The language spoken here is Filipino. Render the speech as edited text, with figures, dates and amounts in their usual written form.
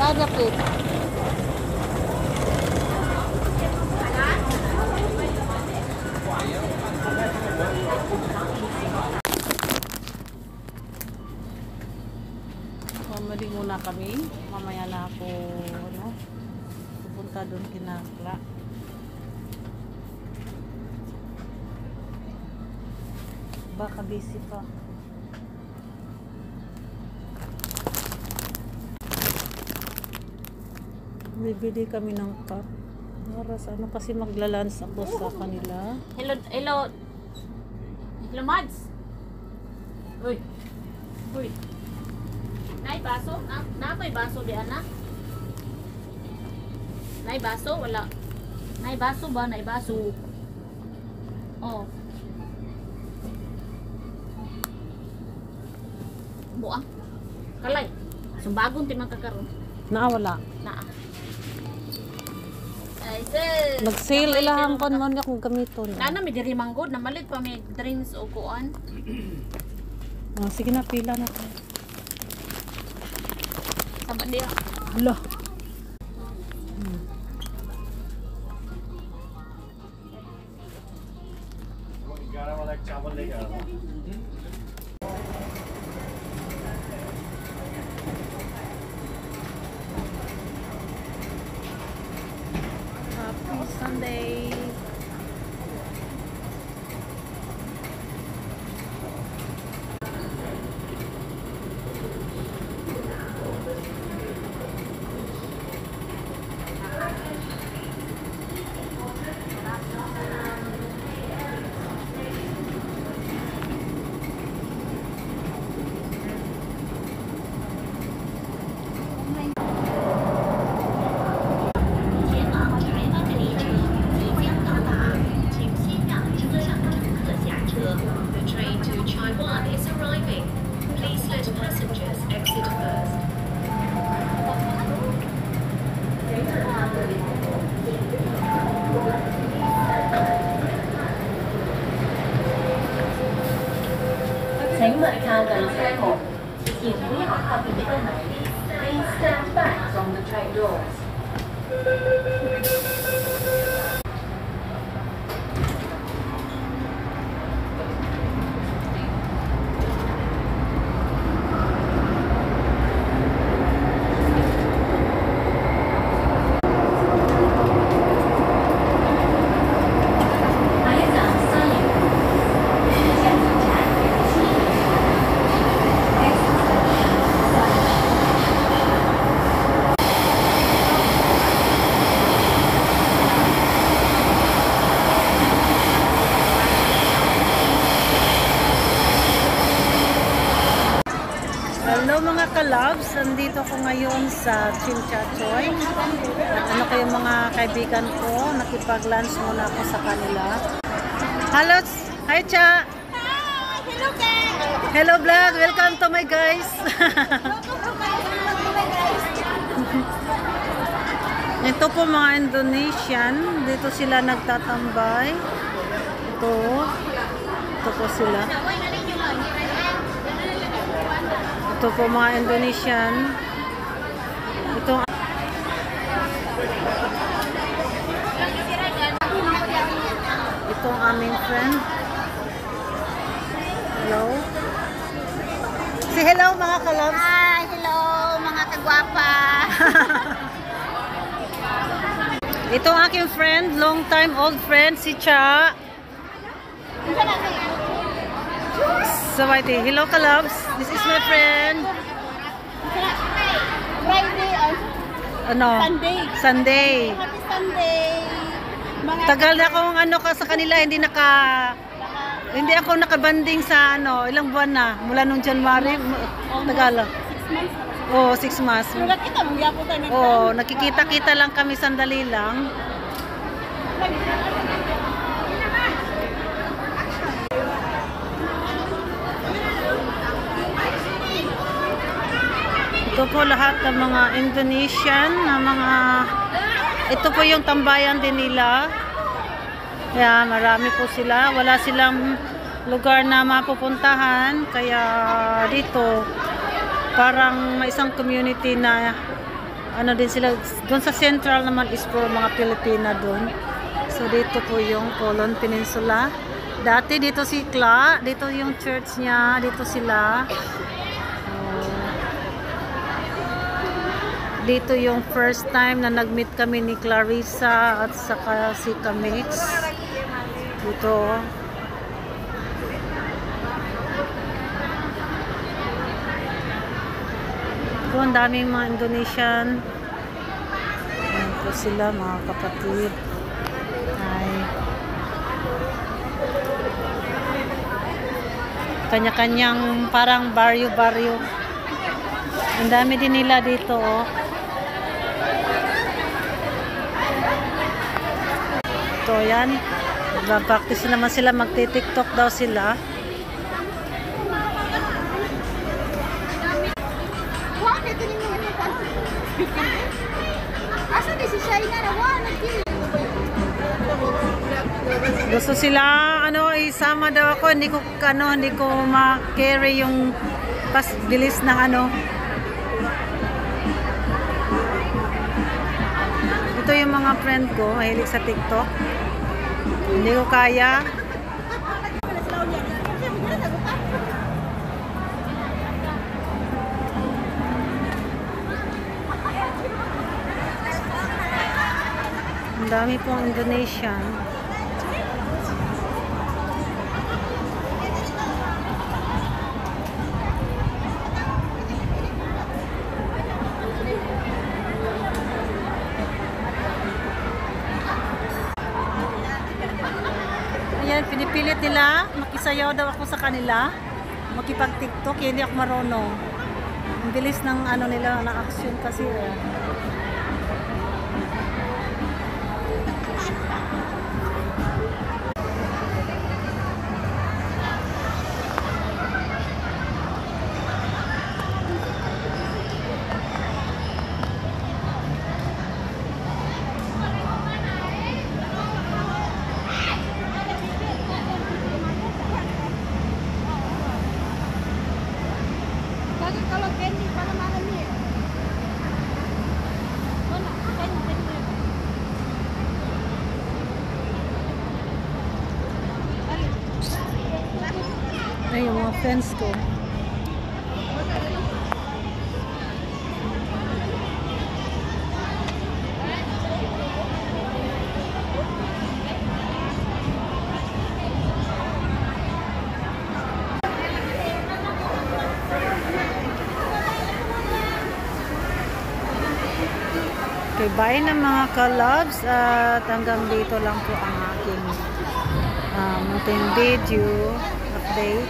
Dadapit. Mamali muna kami. Mamaya na ako pupunta doon kinakla. Baka busy pa. Bibili kami ng cup. Para sa kasi maglalans ako sa kanila. Hello, hello. Hello, Mads. Uy. Uy. Nay baso? Na may baso di anak? Nay baso wala. Nay baso ba? Nay baso. Oh. Buang. Kalay. Sumbagong ti magkakaroon. Wala. Naa. Ay, sir. Nag-sale ilahang kon mo niya kung gamiton. Nana may diri manggod na malit pa may drinks o kuan. Sige na, pila na tayo. Sama dia. Hala. Happy Sunday. The train to Taiwan is arriving. Please let passengers exit first. Please stand back from the train doors. Hello mga kalabs, nandito ko ngayon sa Chimchachoy. At kayo mga kaibigan ko, nakipag-lunch muna ako sa kanila. Hello, hi Cha! Hi, hello guys. Hello vlog, welcome to my guys! Ito po mga Indonesian, dito sila nagtatambay. Ito po sila. Ito po mga Indonesian. Ito ang aming friend. Hello. Say hello mga kalabs. Hi, hello mga kagwapa. Ito ang aking friend, long time old friend, si Cha. So, hello kalabs. This is my friend. Friday Sunday. Sunday. Happy Sunday. Tagal na akong sa kanila, hindi ako nakabanding sa ilang buwan na. Mula nung January, tagal. 6 months. Oh, 6 months. Sulat kita, magyapon tayo ng Oh, nakikita-kita lang kami sandali lang. Ito po lahat ng mga Indonesian ito po yung tambayan din nila. Kaya marami po sila. Wala silang lugar na mapupuntahan. Kaya dito parang may isang community na ano din sila, doon sa central naman is for mga Pilipina doon. So dito po yung Colon Peninsula. Dati dito si Kla, dito yung church niya, dito sila. Dito yung first time na nag-meet kami ni Clarissa at saka si Kamix. Dito. Ito, ang daming mga Indonesian. Ayan po sila, mga kapatid. Ay. Kanya-kanyang parang baryo-baryo. Ang dami din nila dito, oh. Ito, yan. Nag-practice naman sila, magti-tiktok daw sila. Gusto sila, ano, isama daw ako. Hindi ko ma-carry yung bilis ng ano. Ito yung mga friend ko, mahilig sa TikTok. Hindi ko kaya. Ang dami pong Indonesian. Ayan, pinipilit nila. Makisayaw daw ako sa kanila. Makipag-tiktok, hindi ako marunong. Ang bilis ng ano nila, ng action kasi. Kalau candy pada malam ni. Mana? Ay, yung mga friends ko. Okay, bye na mga ka-loves at hanggang dito lang po ang aking munting video update.